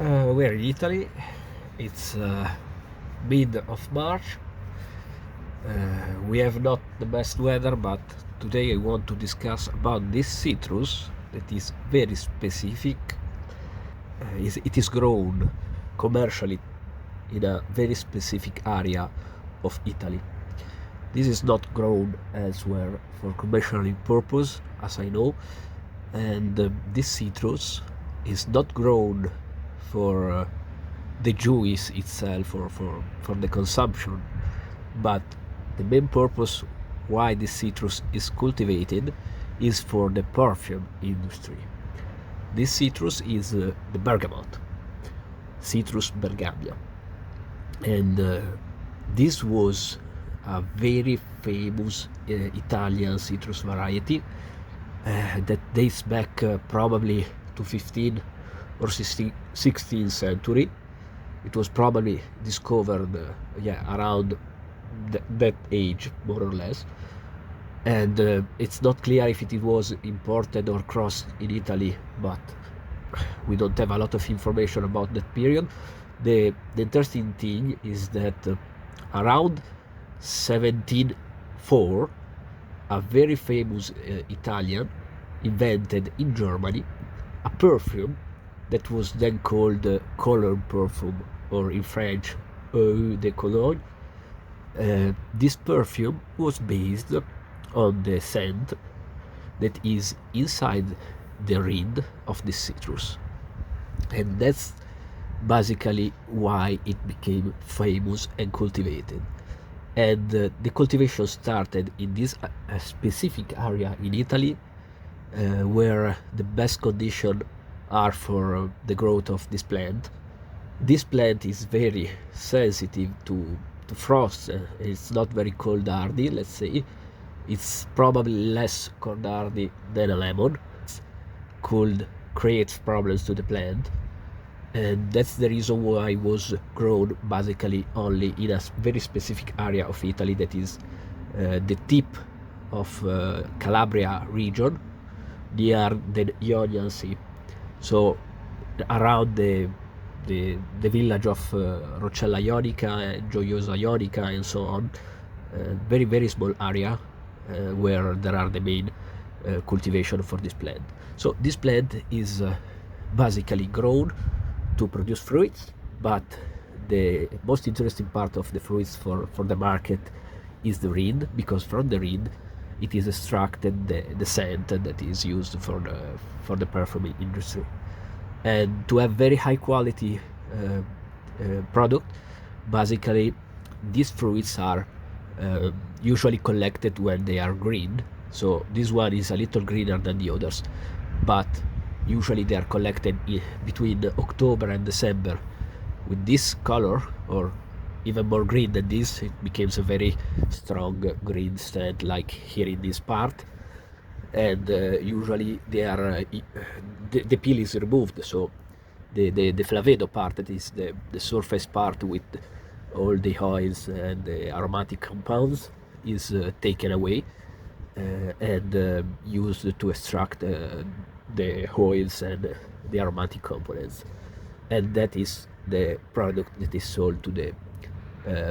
We're in Italy. It's mid of March. We have not the best weather, but today I want to discuss about this citrus that is very specific. It is grown commercially in a very specific area of Italy. This is not grown elsewhere for commercial purpose, as I know, and this citrus is not grown for the juice itself or for the consumption, but the main purpose why this citrus is cultivated is for the perfume industry. This citrus is the bergamot, Citrus bergamia, and this was a very famous Italian citrus variety that dates back probably to 15th or 16th century. It was probably discovered around that age, more or less, and it's not clear if it was imported or crossed in Italy, but we don't have a lot of information about that period. The interesting thing is that around 1704, a very famous Italian invented in Germany a perfume that was then called Cologne perfume, or in French, Eau de Cologne. This perfume was based on the scent that is inside the rind of the citrus, and that's basically why it became famous and cultivated. And the cultivation started in this specific area in Italy, where the best conditions are for the growth of this plant. This plant is very sensitive to frost. It's not very cold hardy, let's say. It's probably less cold hardy than a lemon. Cold creates problems to the plant, and that's the reason why it was grown basically only in a very specific area of Italy, that is the tip of Calabria region, near the Ionian Sea. So around the village of Roccella Ionica, Gioiosa Ionica, and so on. Very, very small area where there are the main cultivation for this plant. So this plant is basically grown to produce fruits, but the most interesting part of the fruits for the market is the rind, because from the rind it is extracted the scent that is used for the perfume industry. And to have very high quality product, basically these fruits are usually collected when they are green. So this one is a little greener than the others, but usually they are collected between October and December with this color, or even more green than this. It becomes a very strong green stand, like here in this part. And usually they are the peel is removed, so the flavedo part, that is the surface part with all the oils and the aromatic compounds, is taken away and used to extract the oils and the aromatic components, and that is the product that is sold to the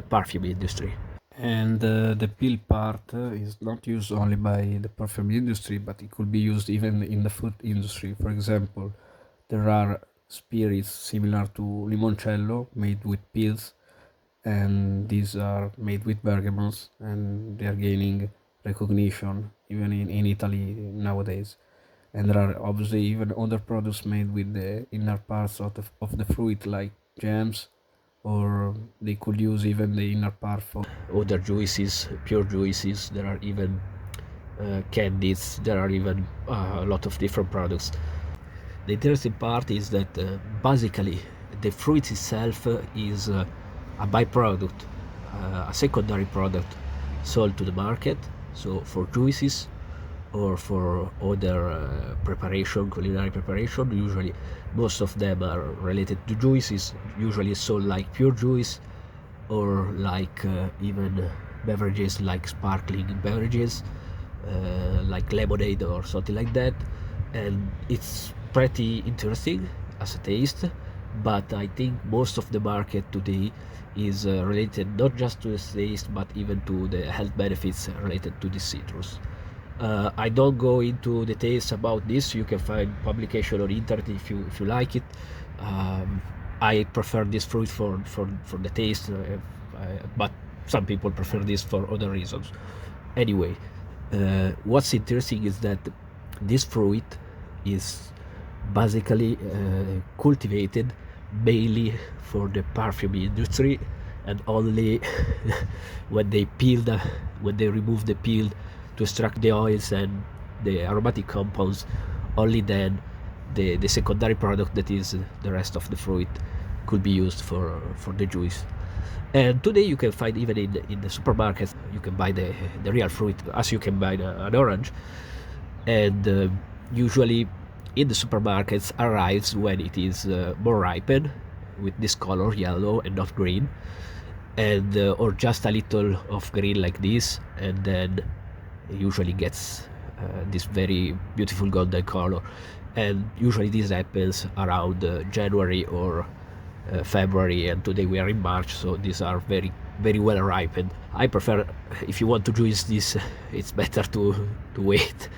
perfume industry. And the peel part is not used only by the perfume industry, but it could be used even in the food industry. For example, there are spirits similar to limoncello made with peels, and these are made with bergamots, and they are gaining recognition even in Italy nowadays. And there are obviously even other products made with the inner parts of the fruit, like jams, or they could use even the inner part for Other juices, pure juices. There are even candies. There are even a lot of different products. The interesting part is that basically the fruit itself is a byproduct, a secondary product sold to the market. So for juices or for other preparation, culinary preparation, usually most of them are related to juices, usually sold like pure juice, or like even beverages like sparkling beverages, like lemonade or something like that. And it's pretty interesting as a taste, but I think most of the market today is related not just to the taste but even to the health benefits related to the citrus. I don't go into details about this. You can find publication on internet if you like it. Um, I prefer this fruit for the taste, but some people prefer this for other reasons. Anyway, what's interesting is that this fruit is basically cultivated mainly for the perfume industry, and only when they remove the peel to extract the oils and the aromatic compounds, only then the secondary product, that is the rest of the fruit, could be used for the juice. And today you can find even in the supermarkets, you can buy the real fruit as you can buy an orange. And usually in the supermarkets arrives when it is more ripened, with this color yellow and not green, and or just a little of green like this, and then usually gets this very beautiful golden color. And usually this happens around January or February, and today we are in March, so these are very well ripened. I prefer, if you want to juice this, it's better to wait.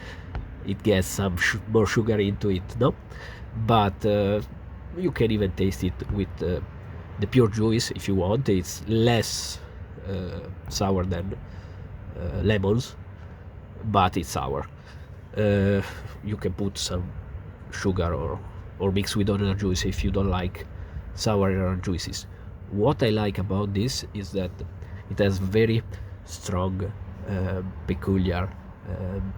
It gets some more sugar into it, no? But you can even taste it with the pure juice if you want. It's less sour than lemons, but it's sour. You can put some sugar or mix with other juice if you don't like sour juices. What I like about this is that it has very strong, peculiar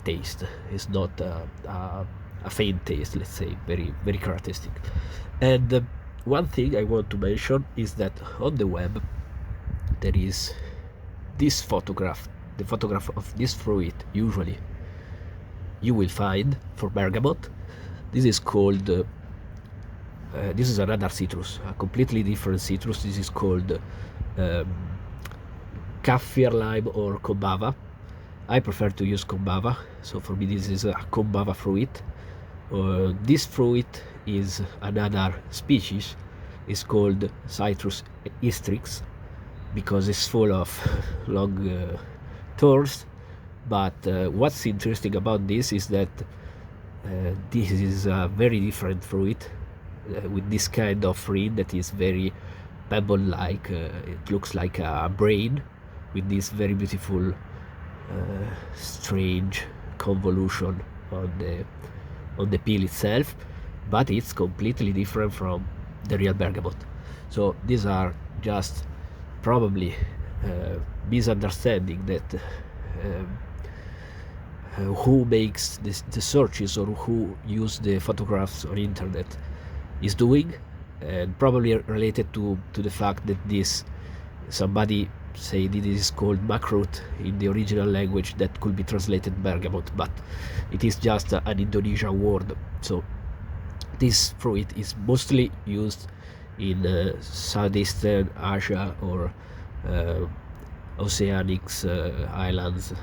taste. It's not a faint taste, let's say, very characteristic. And one thing I want to mention is that on the web there is this photograph, the photograph of this fruit. Usually you will find for bergamot. This is called this is another citrus, a completely different citrus. This is called kaffir lime or Combava. I prefer to use Combava, so for me this is a Combava fruit. This fruit is another species. It's called Citrus hystrix because it's full of long thorns. But what's interesting about this is that this is a very different fruit with this kind of rind that is very pebble-like. It looks like a brain with this very beautiful, strange convolution on the peel itself, but it's completely different from the real bergamot. So these are just probably misunderstanding that who makes the searches or who use the photographs on internet is doing, and probably related to the fact that this somebody say this is called makrut in the original language, that could be translated bergamot, but it is just an Indonesian word. So this fruit is mostly used in Southeastern Asia or Oceanic islands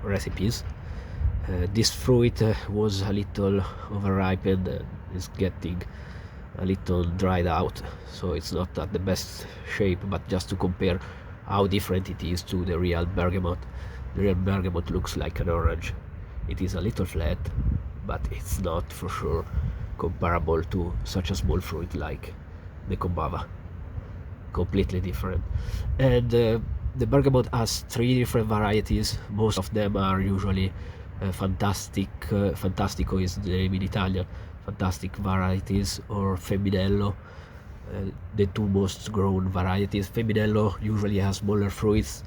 recipes. This fruit was a little overripened and is getting a little dried out, so it's not at the best shape. But just to compare how different it is to the real bergamot, the real bergamot looks like an orange. It is a little flat, but it's not for sure comparable to such a small fruit like the Combava. Completely different. And the bergamot has 3 different varieties. Most of them are usually Fantastico is the name in Italian, fantastic varieties, or Feminello, the 2 most grown varieties. Feminello usually has smaller fruits.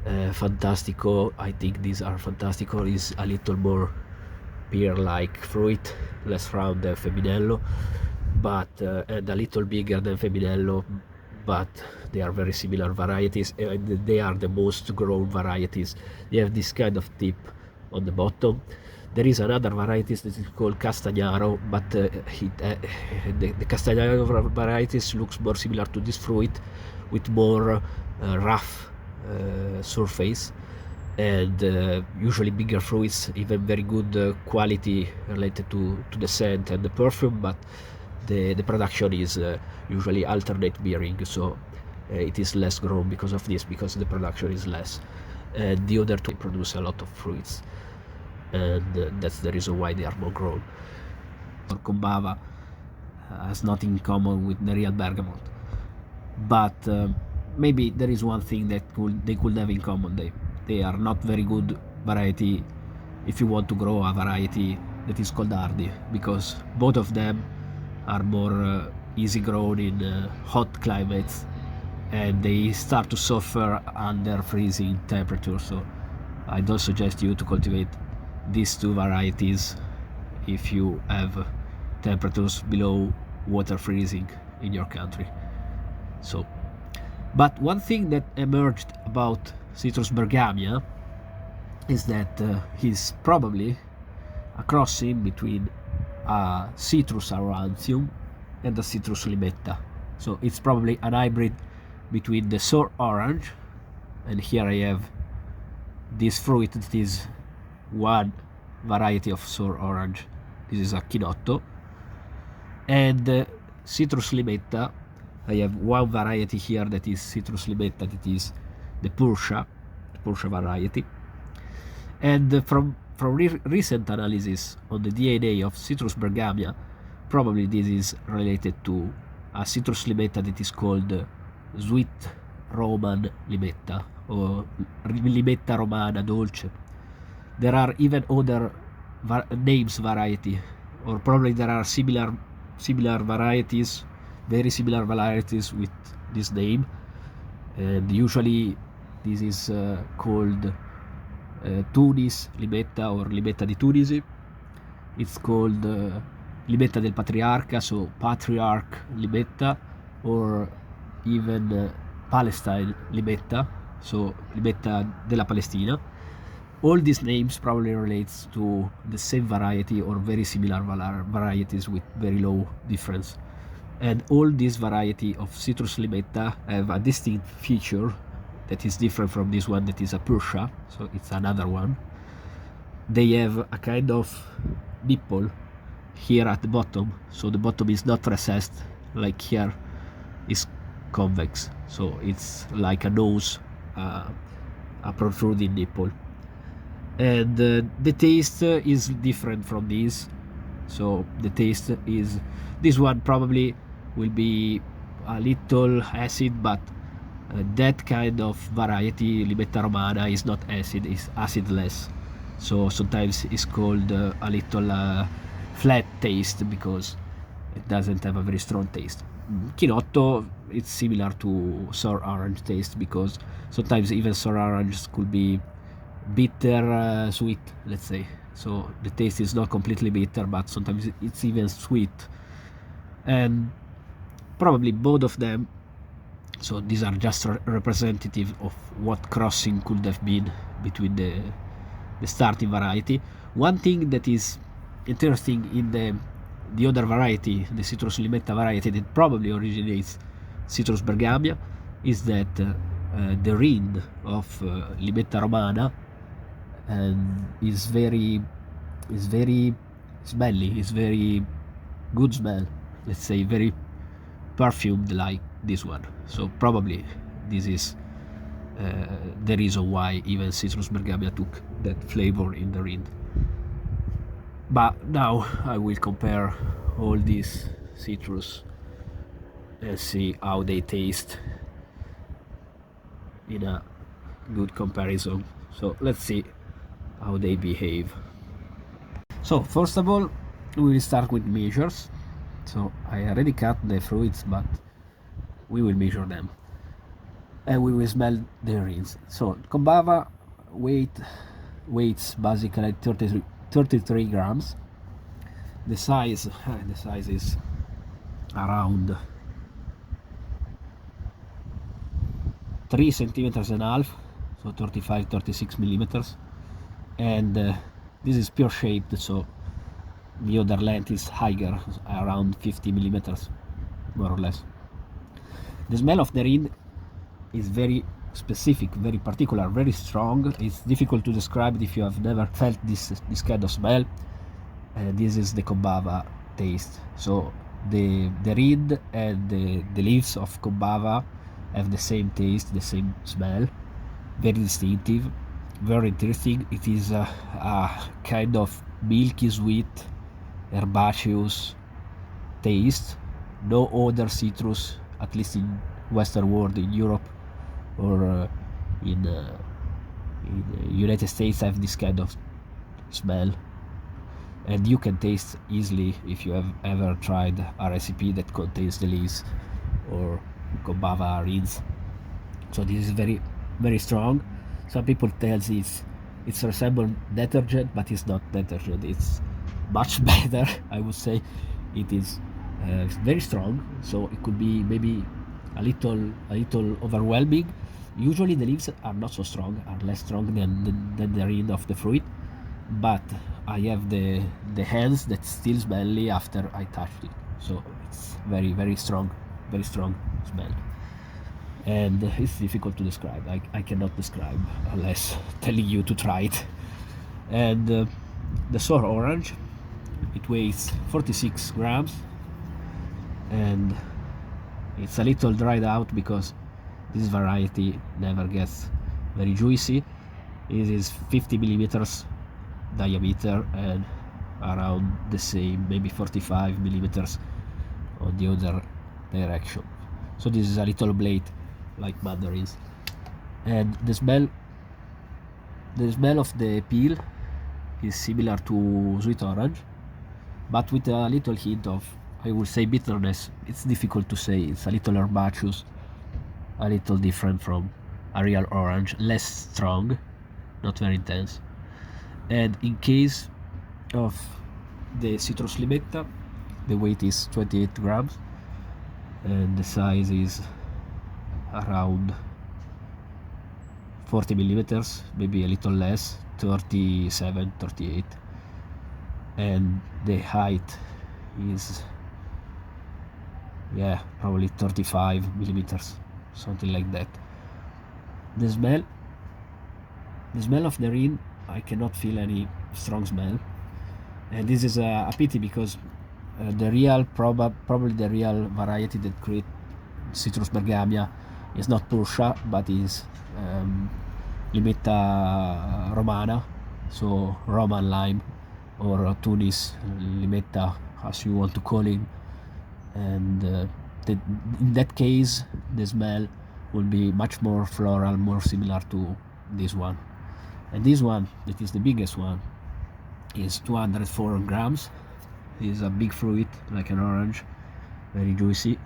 Fantastico, I think these are Fantastico, is a little more pear-like fruit, less round than Feminello, but and a little bigger than Feminello, but they are very similar varieties, and they are the most grown varieties. They have this kind of tip on the bottom. There is another variety that is called Castagnaro, but the Castagnaro varieties looks more similar to this fruit, with more rough surface, and usually bigger fruits, even very good quality related to the scent and the perfume, but the production is usually alternate bearing, so it is less grown because of this, because the production is less. And the other two produce a lot of fruits, and that's the reason why they are more grown. Or Combava has nothing in common with the real bergamot, but maybe there is one thing that they could have in common. They are not very good variety if you want to grow a variety that is called hardy, because both of them are more easy grown in hot climates, and they start to suffer under freezing temperature. So I don't suggest you to cultivate these two varieties if you have temperatures below water freezing in your country. So, but one thing that emerged about Citrus bergamia is that he's probably a crossing between a Citrus aurantium and a Citrus limetta. So it's probably an hybrid between the sour orange, and here I have this fruit that is one variety of sour orange. This is a Chinotto. And Citrus limetta, I have one variety here that is Citrus limetta, that is the Pursha variety. And from recent analysis on the DNA of Citrus bergamia, probably this is related to a Citrus limetta that is called sweet Roman limetta, or limetta romana dolce. There are even other names variety, or probably there are similar varieties, very similar varieties with this name, and usually this is called Tunis limetta, or limetta di Tunisi. It's called limetta del patriarca, so patriarch limetta, or even Palestine limetta, so limetta della Palestina. All these names probably relates to the same variety or very similar varieties with very low difference. And all these variety of Citrus limetta have a distinct feature that is different from this one, that is a Pursha, so it's another one. They have a kind of nipple here at the bottom, so the bottom is not recessed like here, is convex, so it's like a nose, a protruding nipple. And the taste is different from this, so the taste is, this one probably will be a little acid, but that kind of variety, limetta romana, is not acid, is acidless, so sometimes it's called a little flat taste because it doesn't have a very strong taste. Chinotto, it's similar to sour orange taste, because sometimes even sour orange could be bitter sweet, let's say, so the taste is not completely bitter, but sometimes it's even sweet. And probably both of them, so these are just representative of what crossing could have been between the starting variety. One thing that is interesting in the other variety, the Citrus limetta variety that probably originates Citrus bergamia, is that the rind of limetta romana is very smelly, is very good smell, let's say very perfumed like this one. So probably this is the reason why even Citrus bergamia took that flavor in the rind. But now I will compare all these citrus and see how they taste in a good comparison. So let's see how they behave. So first of all, we will start with measures. So I already cut the fruits, but we will measure them and we will smell the rinds. So Combava weights basically 33 grams. The size is around 3 centimeters and a half, so 36 millimeters, and this is pure shaped, so the other length is higher, around 50 millimeters more or less. The smell of the rind is very specific, very particular, very strong. It's difficult to describe it if you have never felt this kind of smell. This is the Combava taste. So the reed and the leaves of Combava have the same taste, the same smell, very distinctive, very interesting. It is a kind of milky sweet herbaceous taste. No other citrus, at least in Western world, in Europe or in United States, have this kind of smell. And you can taste easily if you have ever tried a recipe that contains the leaves or Combava reeds. So this is very, very strong. Some people tell it's resemble detergent, but it's not detergent. It's much better, I would say. It is very strong, so it could be maybe a little overwhelming. Usually the leaves are not so strong, are less strong than the rind of the fruit, but I have the hands that still smelly after I touched it. So it's very, very strong smell. And it's difficult to describe. I cannot describe unless telling you to try it. And the sour orange, it weighs 46 grams, and it's a little dried out because this variety never gets very juicy. It is 50 millimeters diameter and around the same, maybe 45 millimeters on the other direction. So this is a little blade like mandarins. And the smell of the peel is similar to sweet orange, but with a little hint of, I would say, bitterness. It's difficult to say. It's a little herbaceous, a little different from a real orange, less strong, not very intense. And in case of the citrus limetta, the weight is 28 grams and the size is around 40 millimeters, maybe a little less, 37, 38, and the height is probably 35 millimeters, something like that. The smell of the rind, I cannot feel any strong smell, and this is a pity because probably the real variety that create citrus bergamia is not Pursha, but is limetta romana, so Roman lime or Tunis limetta, as you want to call it. And in that case the smell will be much more floral, more similar to this one. And this one, that is the biggest one, is 204 grams. It is a big fruit like an orange, very juicy,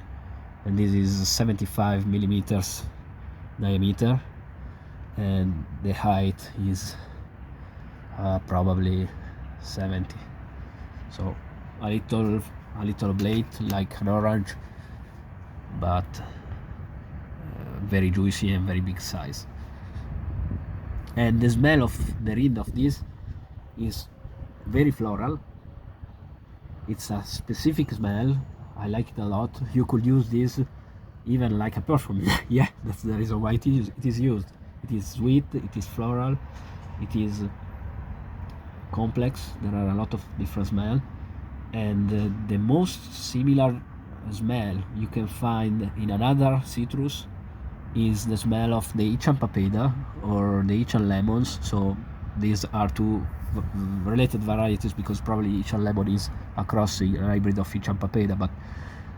and this is 75 millimeters diameter, and the height is probably 70. So a little blade like an orange, but very juicy and very big size. And the smell of the rind of this is very floral. It's a specific smell. I like it a lot. You could use this even like a perfume. Yeah, that's the reason why it is used. It is sweet, it is floral, it is complex. There are a lot of different smells, and the most similar smell you can find in another citrus is the smell of the Ichan papeda or the Ichan lemons. So these are two related varieties because probably Ichan lemon is a cross, a hybrid of Ichan papeda, but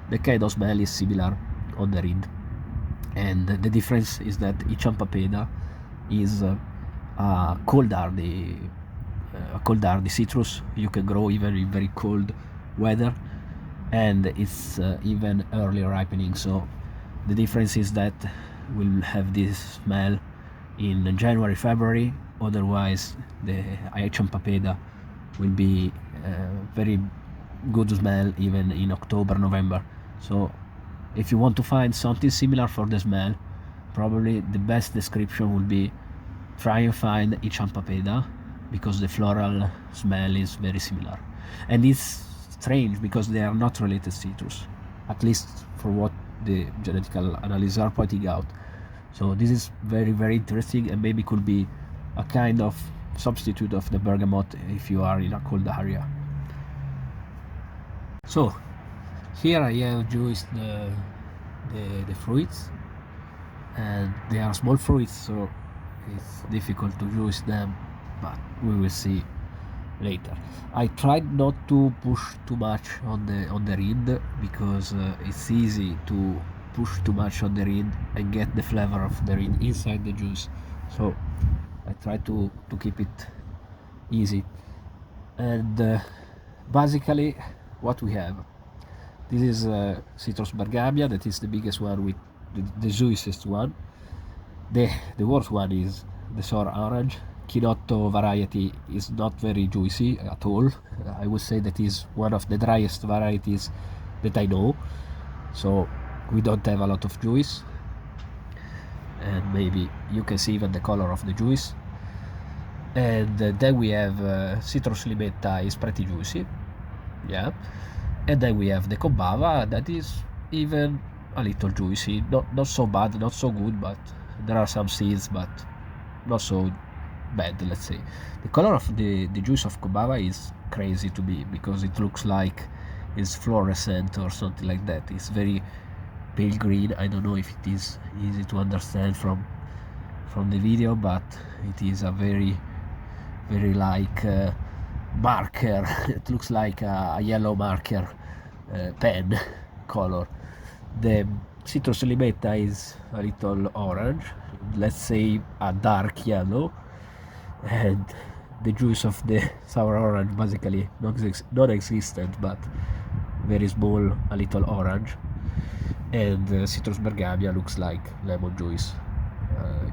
the kind of smell is similar on the rind. And the difference is that Ichan papeda is a cold hardy citrus. You can grow even in very cold weather, and it's even early ripening. So the difference is that we'll have this smell in January, February. Otherwise the Ichan papeda will be very good smell even in October, November. So if you want to find something similar for the smell, probably the best description would be try and find Ichan papeda, because the floral smell is very similar. And it's strange because they are not related citrus, at least for what the genetical analysts are pointing out. So this is very, very interesting, and maybe could be a kind of substitute of the bergamot if you are in a cold area. So Here I have juiced the fruits, and they are small fruits, so it's difficult to juice them, but we will see later. I tried not to push too much on the rind, because it's easy to push too much on the rind and get the flavor of the rind inside the juice. So I try to keep it easy. And basically, what we have, this is citrus bergamia, that is the biggest one, with the juiciest one. The worst one is the sour orange. Chinotto variety is not very juicy at all. I would say that is one of the driest varieties that I know. So we don't have a lot of juice, and maybe you can see even the color of the juice. And then we have citrus limetta, is pretty juicy, yeah. And then we have the Combava, that is even a little juicy, not so bad, not so good, but there are some seeds, but not so bad, let's say. The color of the juice of Combava is crazy to me, because it looks like it's fluorescent or something like that. It's very pale green. I don't know if it is easy to understand from the video, but it is a very like marker. It looks like a yellow marker pen color. The citrus limetta is a little orange, let's say a dark yellow, and the juice of the sour orange basically non-existent, but very small, a little orange. And citrus bergamia looks like lemon juice,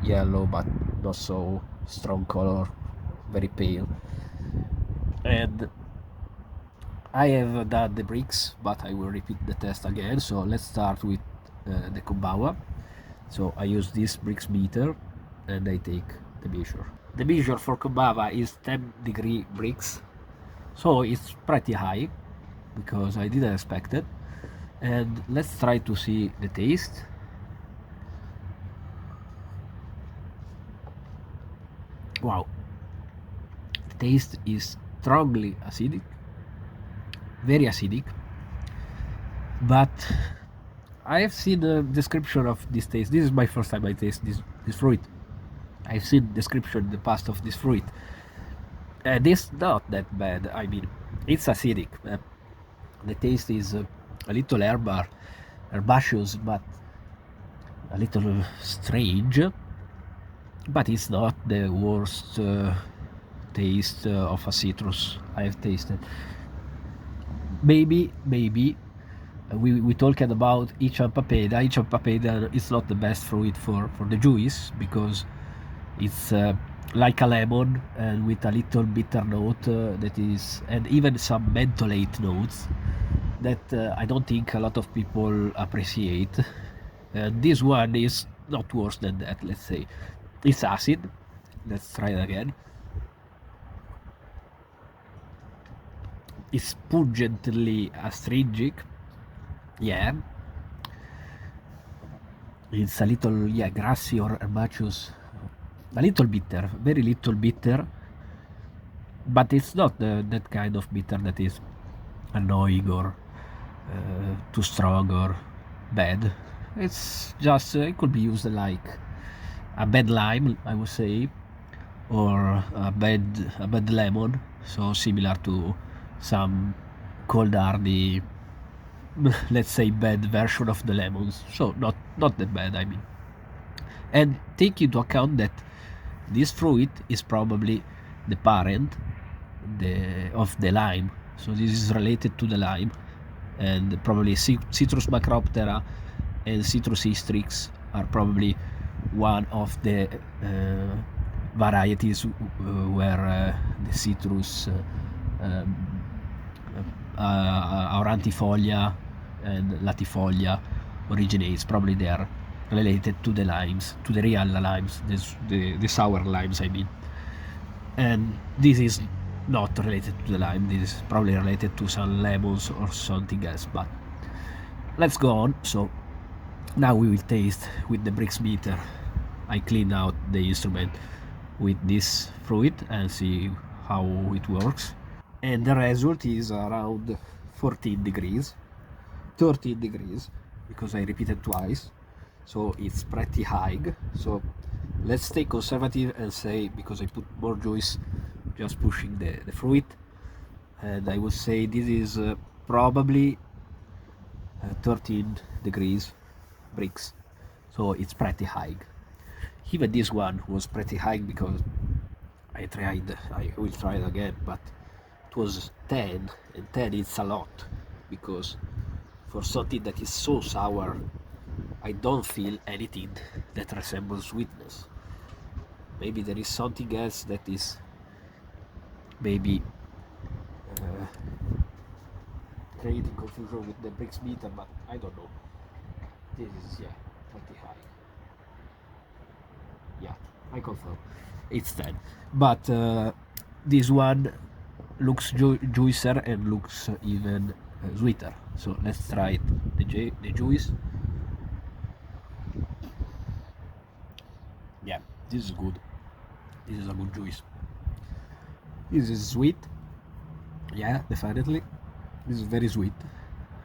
yellow but not so strong color, very pale. And I have done the bricks, but I will repeat the test again. So let's start with the Combava. So I use this bricks meter, and I take the measure. The measure for Combava is 10-degree bricks, so it's pretty high, because I didn't expect it. And let's try to see the taste. Wow, the taste is strongly acidic, very acidic, but I have seen a description of this taste. This is my first time I taste this fruit. I've seen description in the past of this fruit, and it's not that bad. I mean, it's acidic. The taste is a little herbaceous, but a little strange. But it's not the worst taste of a citrus I have tasted. Maybe we talked about each and papeda. Each and papeda is not the best fruit for the juice, because it's like a lemon, and with a little bitter note that is, and even some mentholate notes that I don't think a lot of people appreciate. And this one is not worse than that, let's say. It's acid. Let's try it again. It's pungently astringent. Yeah. It's a little, yeah, grassy or herbaceous. A little bitter, very little bitter. But it's not that kind of bitter that is annoying or too strong or bad. It's just, it could be used like a bad lime, I would say, or a bad lemon. So similar to some cold hardy, let's say, bad version of the lemons. So not that bad, I mean. And take into account that this fruit is probably the parent of the lime. So this is related to the lime, and probably Citrus macroptera and Citrus hystrix are probably one of the varieties where the citrus aurantifolia and latifolia originates. Probably they are related to the limes, to the real limes, the sour limes, I mean. And this is not related to the lime. This is probably related to some lemons or something else. But let's go on. So now we will taste with the bricks meter. I clean out the instrument with this fruit and see how it works. And the result is around 14 degrees. 13 degrees, because I repeated twice, so it's pretty high. So let's stay conservative and say, because I put more juice, just pushing the fruit, and I would say this is probably 13 degrees bricks, so it's pretty high. Even this one was pretty high because I will try it again, but it was 10, and 10 is a lot, because for something that is so sour, I don't feel anything that resembles sweetness. Maybe there is something else that is maybe uh, creating confusion with the bricks meter, but I don't know. This is, yeah, pretty high. Yeah, I confirm. It's 10. But this one looks juicier and looks even sweeter. So let's try it. The juice. Yeah, this is good. This is a good juice. This is sweet. Yeah, definitely. This is very sweet.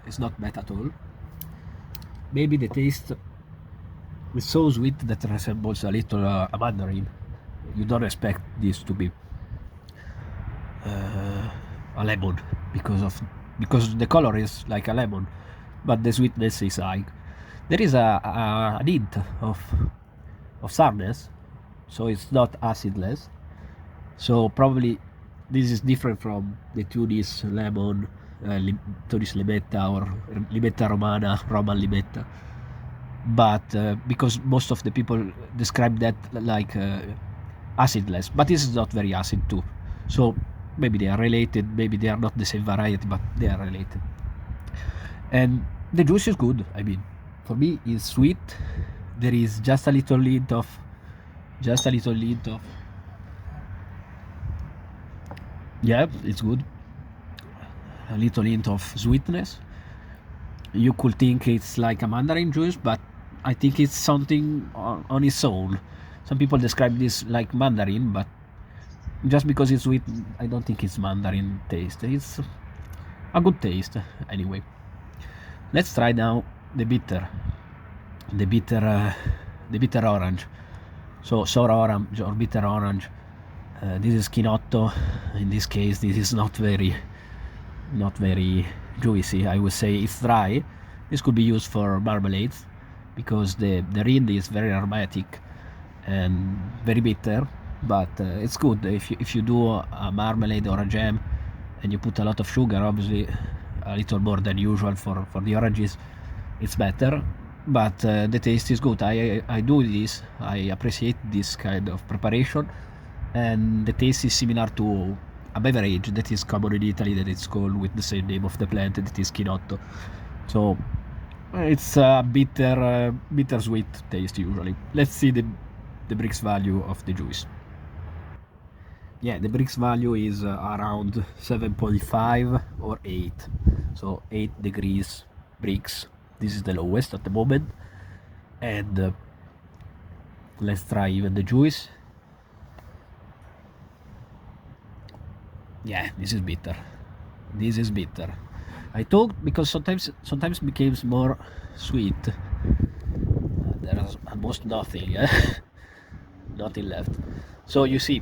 It's not bad at all. Maybe the taste is so sweet that resembles a little a mandarin. You don't expect this to be a lemon, because the color is like a lemon, but the sweetness is high. There is an hint of sourness, so it's not acidless. So probably this is different from the Tunis lemon, Tunis limetta, or limetta romana, Roman limetta. But because most of the people describe that like acidless, but this is not very acid too. So maybe they are related, maybe they are not the same variety, but they are related. And the juice is good. I mean, for me, it's sweet. There is just a little hint of, yeah, it's good. A little hint of sweetness. You could think it's like a mandarin juice, but I think it's something on its own. Some people describe this like mandarin, but just because it's sweet, I don't think it's mandarin taste. It's a good taste anyway. Let's try now the bitter orange. So sour orange or bitter orange. This is Chinotto. In this case, this is not very juicy. I would say it's dry. This could be used for marmalades, because the rind is very aromatic and very bitter, but it's good if you do a marmalade or a jam and you put a lot of sugar, obviously a little more than usual for the oranges, it's better, but the taste is good. I do this, I appreciate this kind of preparation, and the taste is similar to a beverage that is common in Italy, that is called with the same name of the plant, that is Chinotto. So it's a bittersweet taste usually. Let's see the Brix value of the juice. Yeah, the Brix value is around 7.5 or 8. So 8 degrees Brix. This is the lowest at the moment. And let's try even the juice. Yeah, this is bitter. This is bitter. I thought, because sometimes it becomes more sweet. There's almost nothing, nothing left. So you see,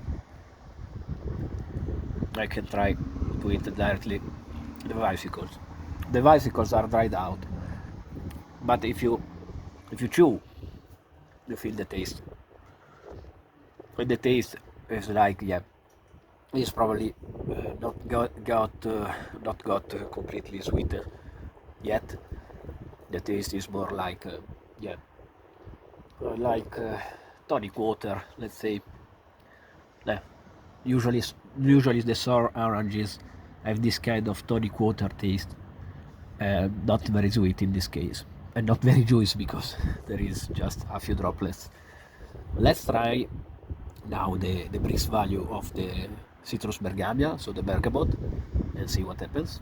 I can try to eat directly the vesicles. The vesicles are dried out, but if you chew, you feel the taste. And the taste is like, yeah, it's probably not got completely sweet yet. The taste is more like yeah, like tonic water, let's say. Usually the sour oranges have this kind of tonic water taste, not very sweet in this case, and not very juicy because there is just a few droplets. Let's try now the Brix value of the citrus bergamia, so the bergamot, and see what happens.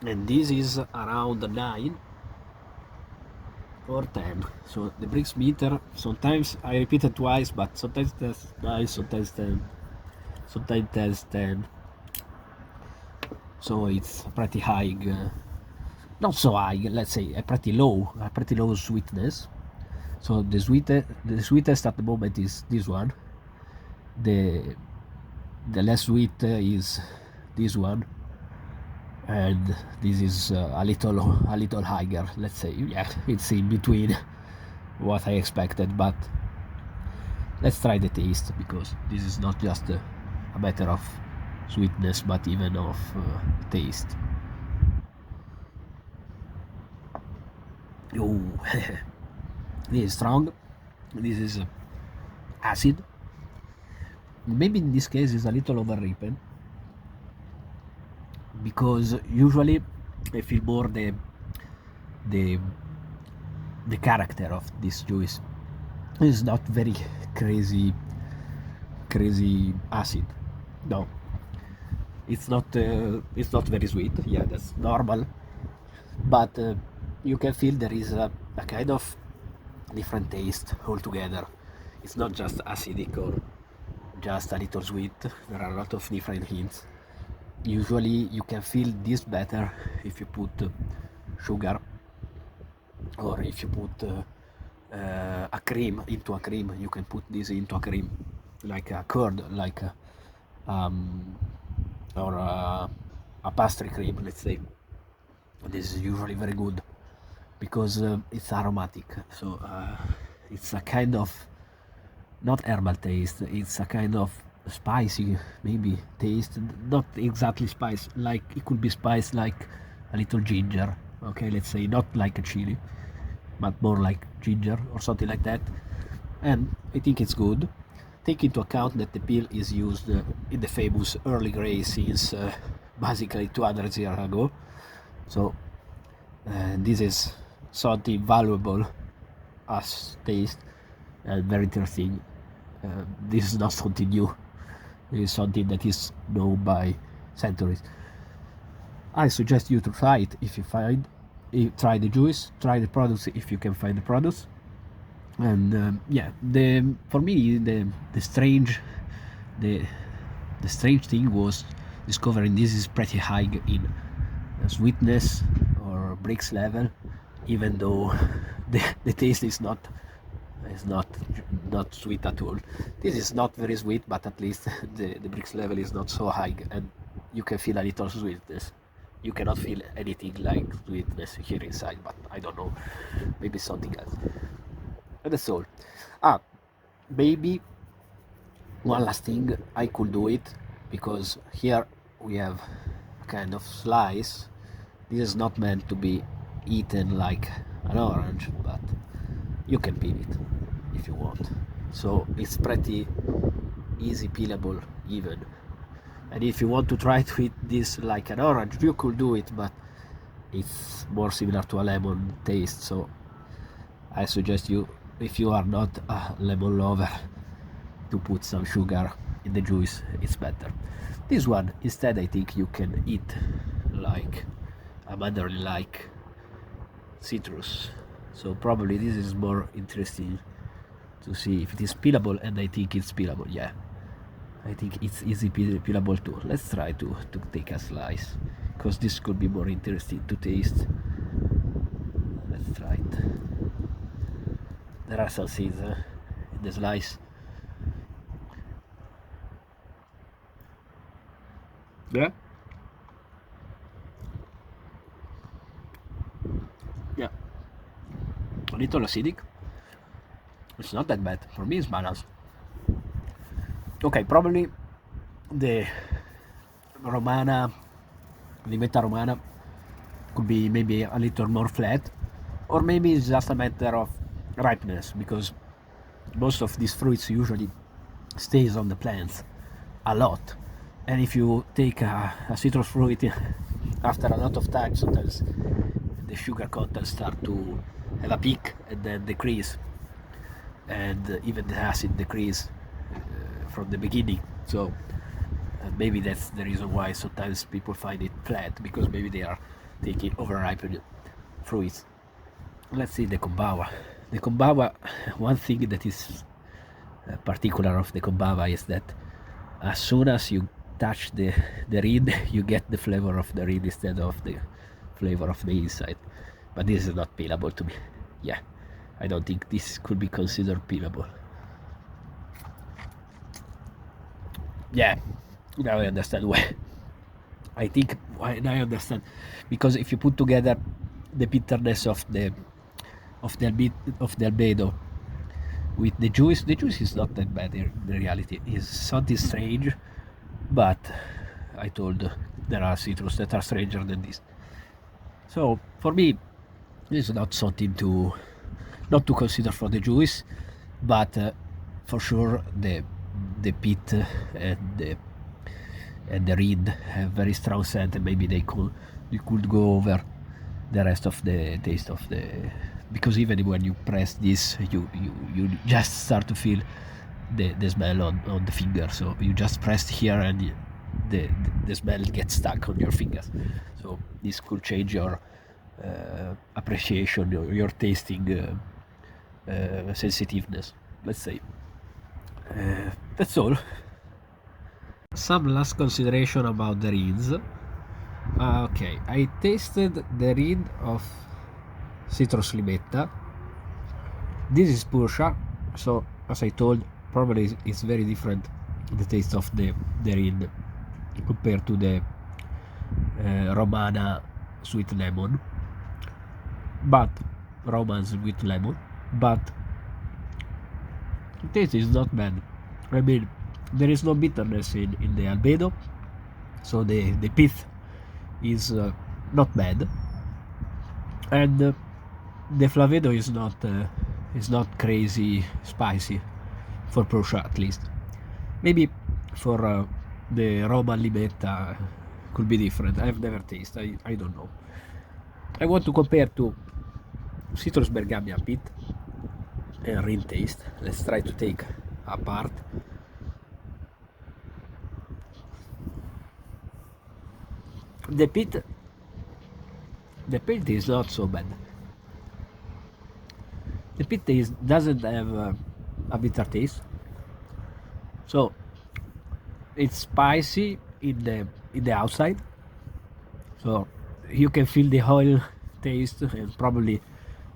And this is around 9 or 10. So the Brix meter, sometimes I repeat it twice, but sometimes there's 9, sometimes 10, sometimes there's 10. So it's pretty high not so high, let's say a pretty low sweetness. So the sweetest at the moment is this one. The less sweet is this one, and this is a little higher. Let's say, yeah, it's in between what I expected. But let's try the taste, because this is not just a matter of sweetness, but even of taste. Oh, this is strong. This is acid. Maybe in this case is a little overripened, because usually I feel more the the character of this juice. It's not very crazy acid. No, it's not very sweet. Yeah, that's normal. But you can feel there is a kind of different taste altogether. It's not just acidic or just a little sweet. There are a lot of different hints. Usually you can feel this better if you put sugar, or if you put a cream into a cream. You can put this into a cream, like a curd, like or a pastry cream, let's say. This is usually very good, because it's aromatic. So it's a kind of, not herbal taste, it's a kind of spicy maybe taste. Not exactly spice, like it could be spice like a little ginger, okay, let's say, not like a chili, but more like ginger or something like that. And I think it's good. Take into account that the peel is used in the famous Early Grey since basically 200 years ago. So this is something valuable as taste, and very interesting. This is not something new. It is something that is known by centuries. I suggest you to try it if you find. Try the juice, try the products if you can find the products. And yeah, for me the strange thing was discovering this is pretty high in sweetness or bricks level, even though the taste is not sweet at all. This is not very sweet, but at least the bricks level is not so high, and you can feel a little sweetness. You cannot feel anything like sweetness here inside, but I don't know, maybe something else. And that's all. Maybe one last thing, I could do it, because here we have a kind of slice. This is not meant to be eaten like an orange, but you can peel it if you want. So it's pretty easy peelable even. And if you want to try to eat this like an orange, you could do it, but it's more similar to a lemon taste. So I suggest you, if you are not a lemon lover, to put some sugar in the juice. It's better. This one instead, I think you can eat like a mandarin, like citrus. So probably this is more interesting to see if it is peelable, and I think it's peelable. Yeah, I think it's easy peelable too. Let's try to take a slice, because this could be more interesting to taste. Let's try it. There are some seeds in the slice. Yeah. Yeah. A little acidic. It's not that bad. For me, it's balanced. Okay, probably the Romana, limetta Romana, could be maybe a little more flat, or maybe it's just a matter of ripeness, because most of these fruits usually stays on the plants a lot, and if you take a citrus fruit after a lot of time, sometimes the sugar content start to have a peak and then decrease, and even the acid decrease from the beginning. So maybe that's the reason why sometimes people find it flat, because maybe they are taking overripened fruits. Let's see the Combava. The Combava, one thing that is particular of the Combava is that as soon as you touch the reed, you get the flavor of the reed instead of the flavor of the inside. But this is not peelable to me. Yeah, I don't think this could be considered peelable. Yeah, now I understand why. I think now I understand, because if you put together the bitterness of the albedo with the juice is not that bad in reality. It's something strange, but I told there are citrus that are stranger than this. So for me, this is not something not to consider for the juice, but for sure the pit and the reed have very strong scent, and maybe you could go over the rest of the taste of the, because even when you press this, you just start to feel the smell on the finger. So you just press here and the smell gets stuck on your fingers. So this could change your appreciation, your tasting sensitiveness, let's say. That's all. Some last consideration about the reeds. Okay, I tasted the reed of citrus limetta. This is Pursha, so as I told, probably it's very different, the taste of the reed compared to the Romana sweet lemon, but Romance with lemon, but the taste is not bad. I mean, there is no bitterness in the albedo, so the pith is not bad, and the flavedo is not crazy spicy for Pursha, at least. Maybe for the Roman limetta could be different. I've never tasted. I don't know. I want to compare to citrus bergamia pit and real taste. Let's try to take apart. The pit is not so bad. The pit doesn't have a bitter taste, so it's spicy in the outside, so you can feel the oil taste, and probably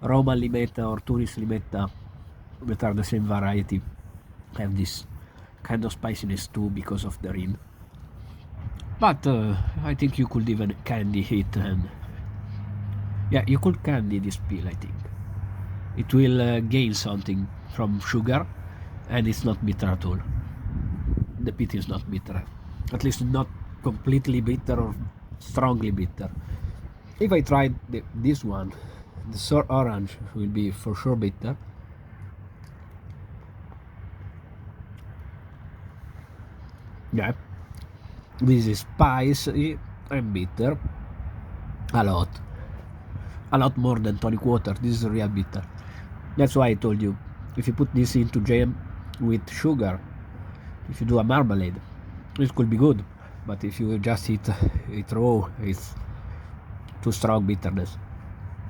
Roman limetta or Tunis limetta, that are the same variety, have this kind of spiciness too because of the reed. But I think you could even candy it, and yeah, you could candy this peel. I think it will gain something from sugar, and it's not bitter at all. The pit is not bitter, at least not completely bitter or strongly bitter. If I tried this one, the sour orange will be for sure bitter. Yeah, this is spicy and bitter, a lot more than tonic water. This is real bitter. That's why I told you, if you put this into jam with sugar, if you do a marmalade, it could be good. But if you just eat it raw, it's too strong bitterness.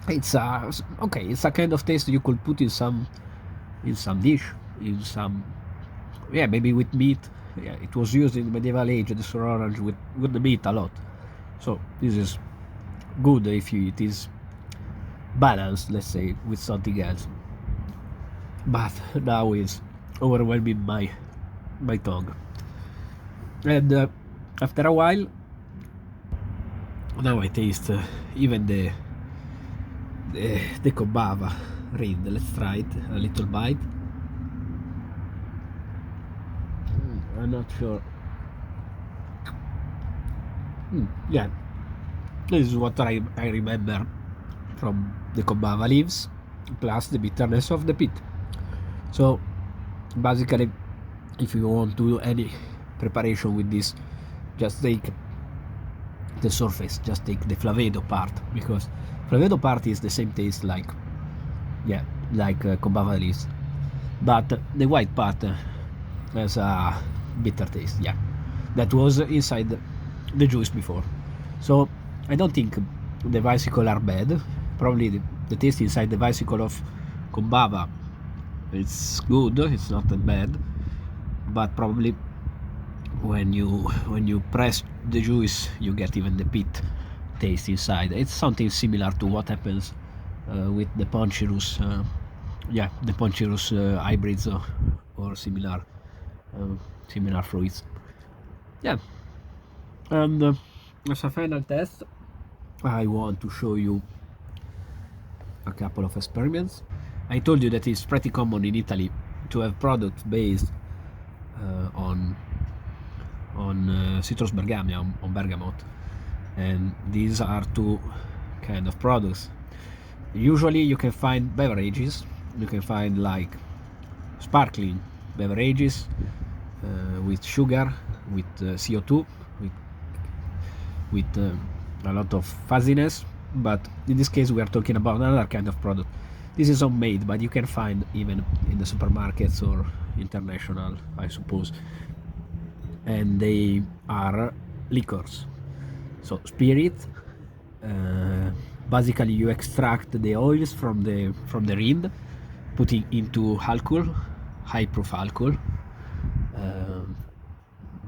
It's okay. It's a kind of taste you could put in some dish, in some, yeah, maybe with meat. Yeah, it was used in the medieval age, the sour orange with the meat a lot. So this is good if it is balanced, let's say, with something else. But now it's overwhelming my tongue, and after a while, now I taste even the Combava reed. Let's try it, a little bite. I'm not sure. Yeah, this is what I remember from the Combava leaves, plus the bitterness of the pit. So basically, if you want to do any preparation with this, just take the surface, just take the flavedo part, because flavedo part is the same taste like Combava leaves, but the white part has a bitter taste. Yeah, that was inside the juice before. So I don't think the vesicle are bad. Probably the taste inside the vesicle of Combava, it's good, it's not that bad, but probably when you press the juice, you get even the pit taste inside. It's something similar to what happens with the Ponchirus, the Ponchirus hybrids or similar fruits. Yeah, and as a final test, I want to show you a couple of experiments. I told you that it's pretty common in Italy to have products based on citrus bergamia, on bergamot, and these are two kind of products. Usually you can find beverages, you can find like sparkling beverages with sugar, with CO2, with a lot of fuzziness, but in this case we are talking about another kind of product. This is homemade, but you can find even in the supermarkets or international, I suppose, and they are liquors. So spirit, basically you extract the oils from the rind, putting into alcohol, high proof alcohol.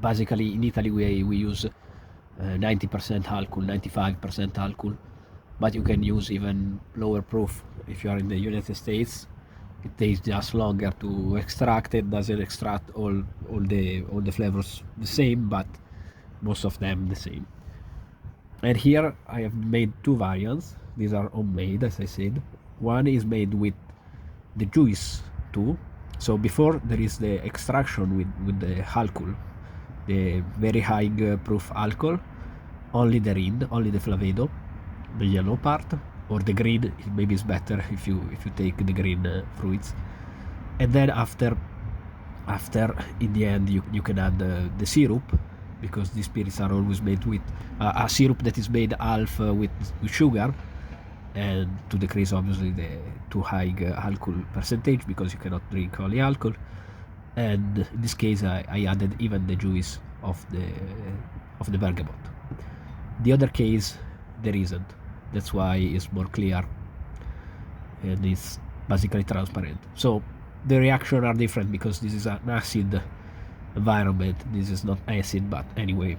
Basically in Italy we use 90% alcohol, 95% alcohol, but you can use even lower proof. If you are in the United States, it takes just longer to extract it. Doesn't extract all the flavors the same, but most of them the same. And here I have made two variants. These are homemade, as I said. One is made with the juice too. So before there is the extraction with the alcohol, the very high proof alcohol, only the rind, only the flavedo, the yellow part, or the green. Maybe it's better if you take the green fruits. And then after in the end you can add the syrup, because these spirits are always made with a syrup that is made half with sugar, and to decrease obviously the too high alcohol percentage, because you cannot drink only alcohol. And in this case I added even the juice of the bergamot. The other case there isn't. That's why it's more clear and it's basically transparent. So the reactions are different because this is an acid environment. This is not acid, but anyway,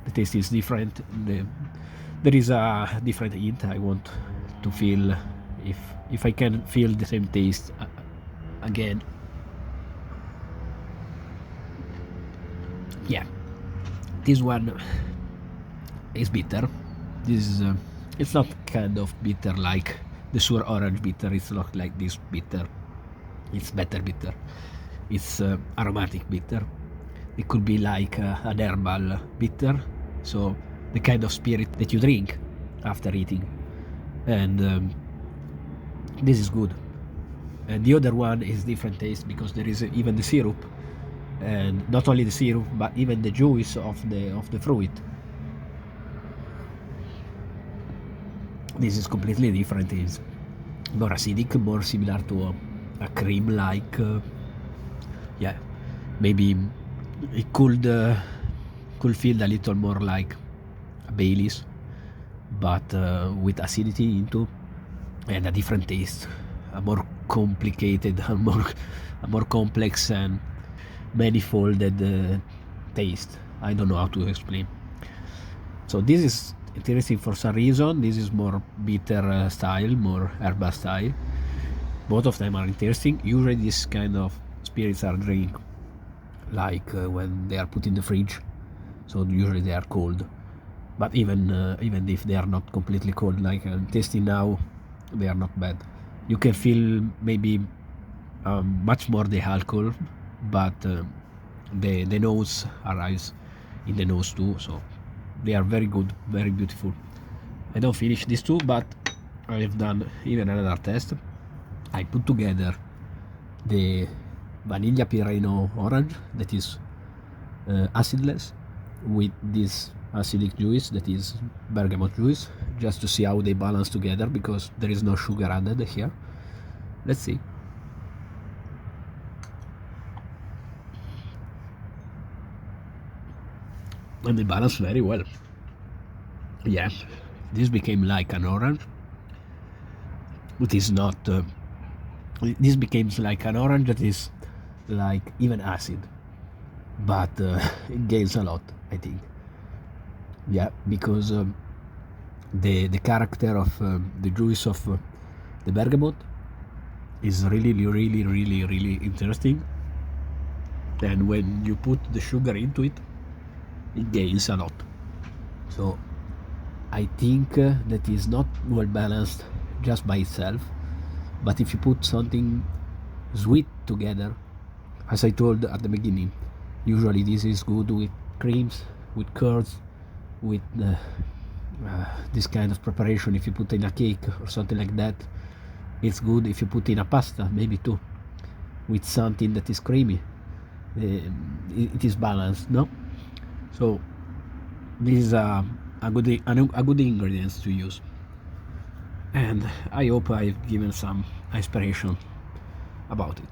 the taste is different. There is a different hint. I want to feel if I can feel the same taste again. Yeah, this one is bitter. This is it's not kind of bitter like the sour orange bitter. It's not like this bitter. It's better bitter. It's aromatic bitter. It could be like an herbal bitter, so the kind of spirit that you drink after eating. And this is good. And the other one is different taste because there is even the syrup, and not only the syrup but even the juice of the fruit. This is completely different. It's more acidic, more similar to a cream like maybe it could feel a little more like a Baileys, but with acidity into, and a different taste, a more complicated, a more complex and manifolded taste. I don't know how to explain. So this is interesting for some reason. This is more bitter style, more herbal style. Both of them are interesting. Usually this kind of spirits are drink like when they are put in the fridge, so usually they are cold. But even if they are not completely cold, like I'm tasting now, they are not bad. You can feel maybe much more the alcohol, but the nose arrives in the nose too, so they are very good, very beautiful. I don't finish these two, but I have done even another test. I put together the vanilla Pireno orange that is acidless with this acidic juice that is bergamot juice, just to see how they balance together, because there is no sugar added here. Let's see. And they balance very well. Yeah, this became like an orange. It is not this becomes like an orange that is like even acid, but it gains a lot, I think. Yeah, because the character of the juice of the bergamot is really interesting. And when you put the sugar into it, it gains a lot. So I think that is not well balanced just by itself. But if you put something sweet together, as I told at the beginning, usually this is good with creams, with curds, with this kind of preparation. If you put in a cake or something like that, it's good. If you put in a pasta, maybe too, with something that is creamy, it is balanced, no? So this is a good ingredients to use, and I hope I've given some inspiration about it.